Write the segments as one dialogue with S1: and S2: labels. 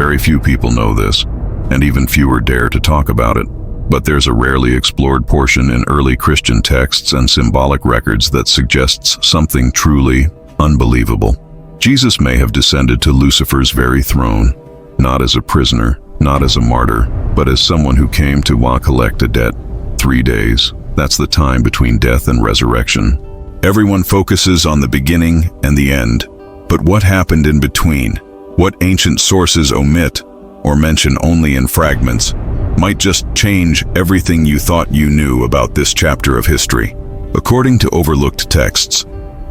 S1: Very few people know this, and even fewer dare to talk about it. But there's a rarely explored portion in early Christian texts and symbolic records that suggests something truly unbelievable. Jesus may have descended to Lucifer's very throne, not as a prisoner, not as a martyr, but as someone who came to collect a debt. 3 days, that's the time between death and resurrection. Everyone focuses on the beginning and the end, but what happened in between? What ancient sources omit or mention only in fragments might just change everything you thought you knew about this chapter of history. According to overlooked texts,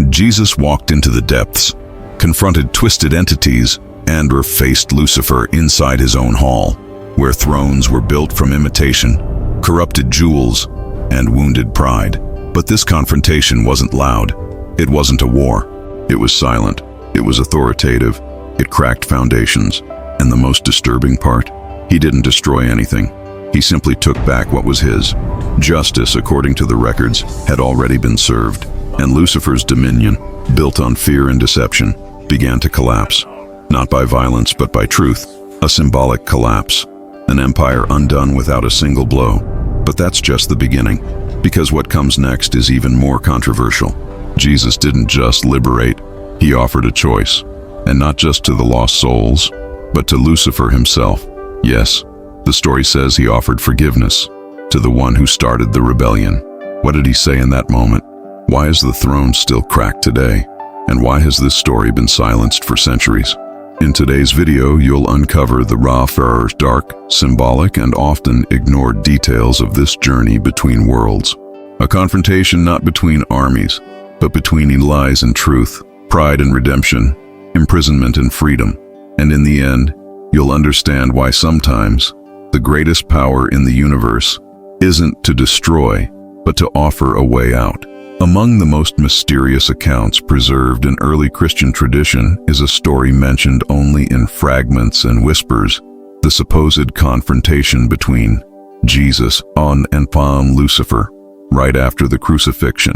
S1: Jesus walked into the depths, confronted twisted entities, and faced Lucifer inside his own hall, where thrones were built from imitation, corrupted jewels, and wounded pride. But this confrontation wasn't loud. It wasn't a war. It was silent. It was authoritative. It cracked foundations. And the most disturbing part, he didn't destroy anything. He simply took back what was his. Justice, according to the records, had already been served, and Lucifer's dominion, built on fear and deception, began to collapse. Not by violence, but by truth. A symbolic collapse. An empire undone without a single blow. But that's just the beginning, because what comes next is even more controversial. Jesus didn't just liberate, he offered a choice. And not just to the lost souls, but to Lucifer himself. Yes, the story says he offered forgiveness to the one who started the rebellion. What did he say in that moment? Why is the throne still cracked today? And why has this story been silenced for centuries? In today's video, you'll uncover the raw, dark, symbolic, and often ignored details of this journey between worlds. A confrontation not between armies, but between lies and truth, pride and redemption, imprisonment and freedom. And in the end, you'll understand why sometimes the greatest power in the universe isn't to destroy, but to offer a way out. Among the most mysterious accounts preserved in early Christian tradition is a story mentioned only in fragments and whispers, the supposed confrontation between Jesus and Lucifer, right after the crucifixion.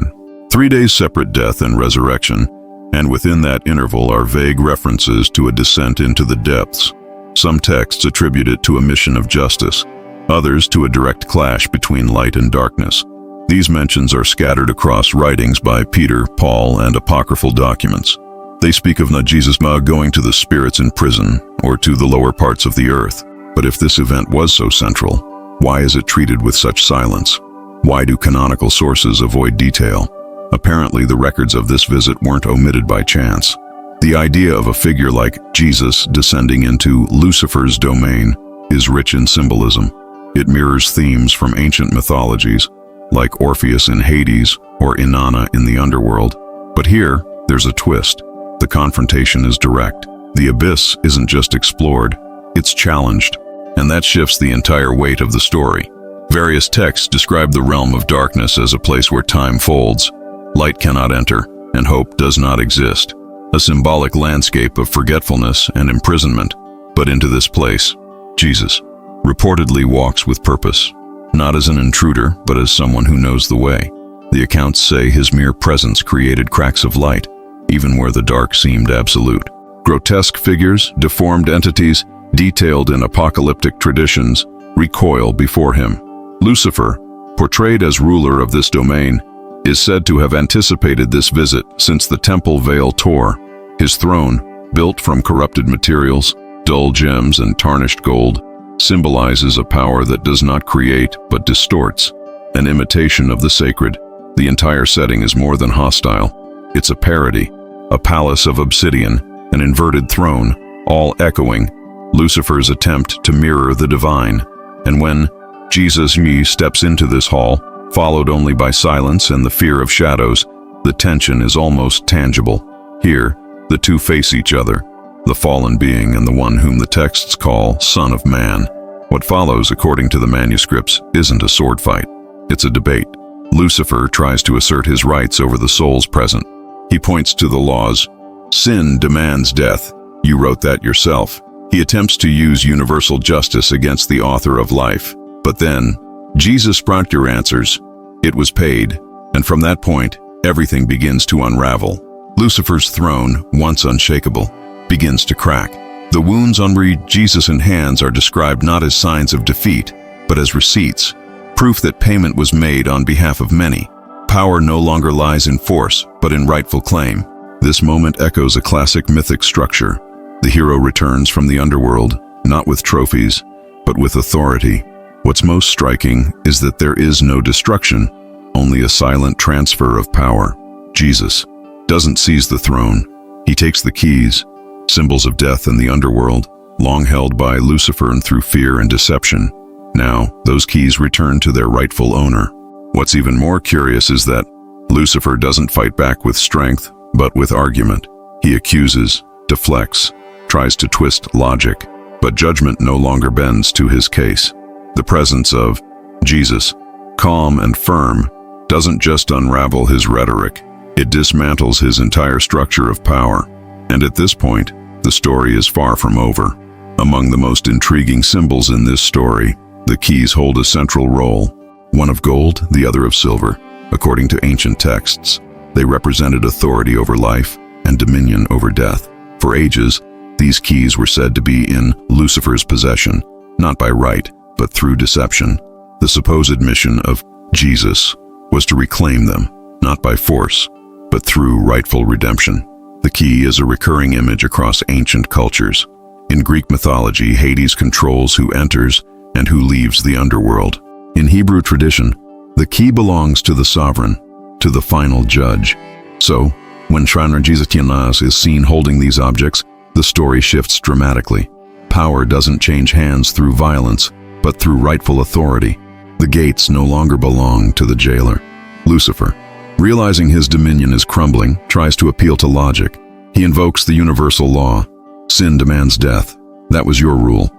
S1: 3 days separate death and resurrection, and within that interval are vague references to a descent into the depths. Some texts attribute it to a mission of justice, others to a direct clash between light and darkness. These mentions are scattered across writings by Peter, Paul, and apocryphal documents. They speak of not Jesus going to the spirits in prison or to the lower parts of the earth. But if this event was so central, why is it treated with such silence? Why do canonical sources avoid detail? Apparently, the records of this visit weren't omitted by chance. The idea of a figure like Jesus descending into Lucifer's domain is rich in symbolism. It mirrors themes from ancient mythologies, like Orpheus in Hades or Inanna in the underworld. But here, there's a twist. The confrontation is direct. The abyss isn't just explored, it's challenged. And that shifts the entire weight of the story. Various texts describe the realm of darkness as a place where time folds, light cannot enter, and hope does not exist. A symbolic landscape of forgetfulness and imprisonment. But into this place, Jesus reportedly walks with purpose, not as an intruder, but as someone who knows the way. The accounts say his mere presence created cracks of light, even where the dark seemed absolute. Grotesque figures, deformed entities, detailed in apocalyptic traditions, recoil before him. Lucifer, portrayed as ruler of this domain, is said to have anticipated this visit since the temple veil tore. His throne, built from corrupted materials, dull gems and tarnished gold, symbolizes a power that does not create but distorts, an imitation of the sacred. The entire setting is more than hostile. It's a parody, a palace of obsidian, an inverted throne, all echoing Lucifer's attempt to mirror the divine. And when Jesus steps into this hall, followed only by silence and the fear of shadows, the tension is almost tangible. Here, the two face each other, the fallen being and the one whom the texts call Son of Man. What follows, according to the manuscripts, isn't a sword fight. It's a debate. Lucifer tries to assert his rights over the souls present. He points to the laws. Sin demands death. You wrote that yourself. He attempts to use universal justice against the author of life. But then, Jesus promptly answers, "It was paid." And from that point, everything begins to unravel. Lucifer's throne, once unshakable, begins to crack. The wounds on Jesus' hands are described not as signs of defeat, but as receipts, proof that payment was made on behalf of many. Power no longer lies in force, but in rightful claim. This moment echoes a classic mythic structure. The hero returns from the underworld, not with trophies, but with authority. What's most striking is that there is no destruction, only a silent transfer of power. Jesus doesn't seize the throne. He takes the keys, symbols of death in the underworld, long held by Lucifer and through fear and deception. Now, those keys return to their rightful owner. What's even more curious is that Lucifer doesn't fight back with strength, but with argument. He accuses, deflects, tries to twist logic, but judgment no longer bends to his case. The presence of Jesus, calm and firm, doesn't just unravel his rhetoric, it dismantles his entire structure of power. And at this point, the story is far from over. Among the most intriguing symbols in this story, the keys hold a central role, one of gold, the other of silver. According to ancient texts, they represented authority over life and dominion over death. For ages, these keys were said to be in Lucifer's possession, not by right, but through deception. The supposed mission of Jesus was to reclaim them, not by force, but through rightful redemption. The key is a recurring image across ancient cultures. In Greek mythology, Hades controls who enters and who leaves the underworld. In Hebrew tradition, the key belongs to the sovereign, to the final judge. So, when Jesus is seen holding these objects, the story shifts dramatically. Power doesn't change hands through violence, but through rightful authority. The gates no longer belong to the jailer. Lucifer, realizing his dominion is crumbling, tries to appeal to logic. He invokes the universal law. Sin demands death. That was your rule.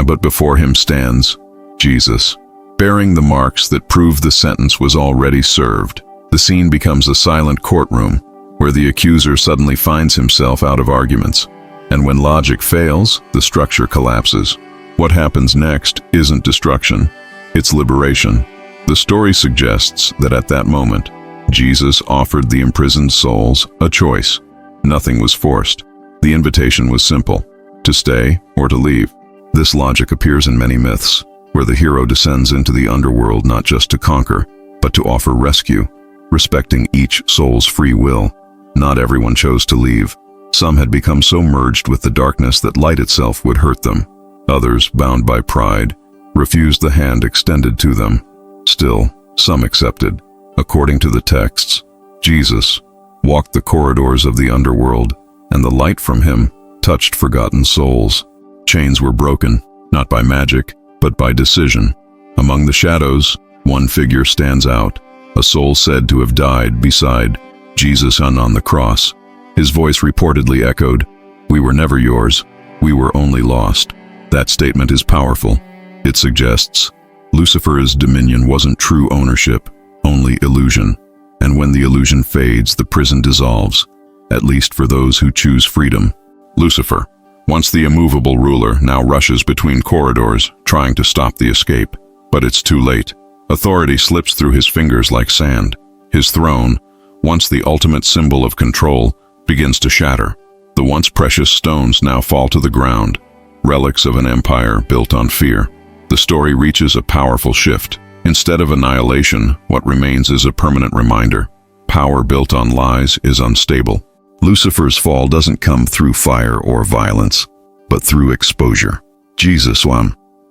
S1: But before him stands Jesus, bearing the marks that prove the sentence was already served. The scene becomes a silent courtroom, where the accuser suddenly finds himself out of arguments. And when logic fails, the structure collapses. What happens next isn't destruction, it's liberation. The story suggests that at that moment, Jesus offered the imprisoned souls a choice. Nothing was forced. The invitation was simple, to stay or to leave. This logic appears in many myths, where the hero descends into the underworld not just to conquer, but to offer rescue, respecting each soul's free will. Not everyone chose to leave. Some had become so merged with the darkness that light itself would hurt them. Others, bound by pride, refused the hand extended to them. Still, some accepted. According to the texts, Jesus walked the corridors of the underworld, and the light from him touched forgotten souls. Chains were broken, not by magic, but by decision. Among the shadows, one figure stands out, a soul said to have died beside Jesus on the cross. His voice reportedly echoed, "We were never yours, we were only lost." That statement is powerful. It suggests Lucifer's dominion wasn't true ownership, only illusion. And when the illusion fades, the prison dissolves, at least for those who choose freedom. Lucifer, once the immovable ruler, now rushes between corridors, trying to stop the escape. But it's too late. Authority slips through his fingers like sand. His throne, once the ultimate symbol of control, begins to shatter. The once precious stones now fall to the ground, relics of an empire built on fear. The story reaches a powerful shift. Instead of annihilation, what remains is a permanent reminder. Power built on lies is unstable. Lucifer's fall doesn't come through fire or violence, but through exposure. Jesus'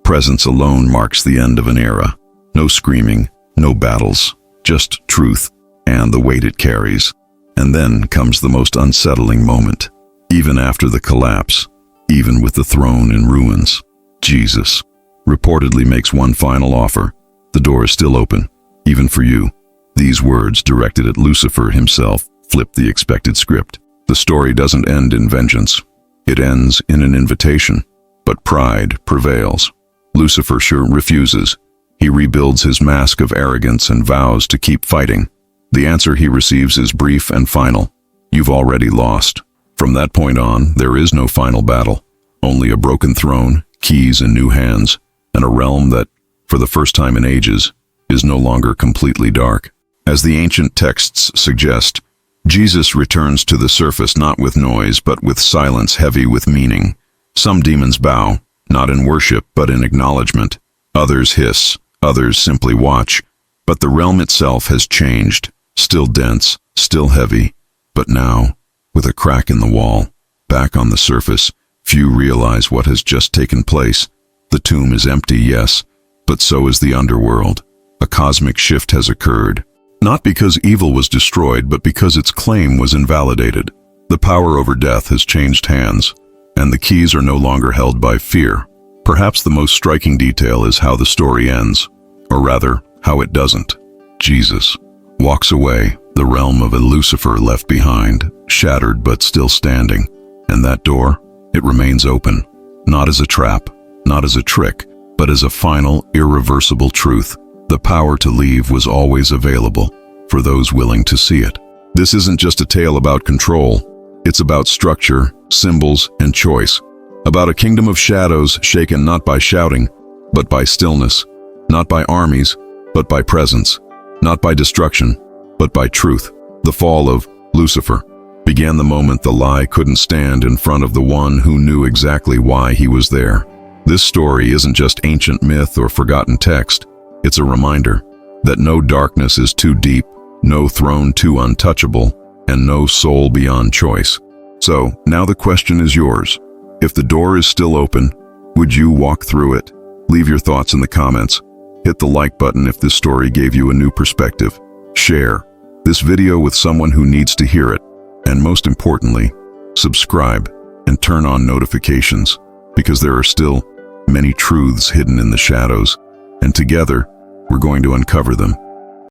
S1: presence alone marks the end of an era. No screaming, no battles, just truth and the weight it carries. And then comes the most unsettling moment. Even after the collapse, even with the throne in ruins, Jesus reportedly makes one final offer. The door is still open, even for you. These words, directed at Lucifer himself, flip the expected script. The story doesn't end in vengeance. It ends in an invitation. But pride prevails. Lucifer sure refuses. He rebuilds his mask of arrogance and vows to keep fighting. The answer he receives is brief and final. You've already lost. From that point on, there is no final battle. Only a broken throne, keys in new hands, and a realm that, for the first time in ages, is no longer completely dark. As the ancient texts suggest, Jesus returns to the surface not with noise, but with silence heavy with meaning. Some demons bow, not in worship but in acknowledgement. Others hiss, others simply watch. But the realm itself has changed, still dense, still heavy. But now, with a crack in the wall, back on the surface, few realize what has just taken place. The tomb is empty, yes, but so is the underworld. A cosmic shift has occurred. Not because evil was destroyed, but because its claim was invalidated. The power over death has changed hands, and the keys are no longer held by fear. Perhaps the most striking detail is how the story ends, or rather, how it doesn't. Jesus walks away, the realm of a Lucifer left behind, shattered but still standing. And that door, it remains open, not as a trap, not as a trick, but as a final, irreversible truth. The power to leave was always available for those willing to see it. This isn't just a tale about control. It's about structure, symbols, and choice. About a kingdom of shadows shaken not by shouting, but by stillness. Not by armies, but by presence. Not by destruction, but by truth. The fall of Lucifer began the moment the lie couldn't stand in front of the one who knew exactly why he was there. This story isn't just ancient myth or forgotten text. It's a reminder that no darkness is too deep, no throne too untouchable, and no soul beyond choice. So, now the question is yours. If the door is still open, would you walk through it? Leave your thoughts in the comments. Hit the like button if this story gave you a new perspective. Share this video with someone who needs to hear it. And most importantly, subscribe and turn on notifications, because there are still many truths hidden in the shadows, and together, we're going to uncover them.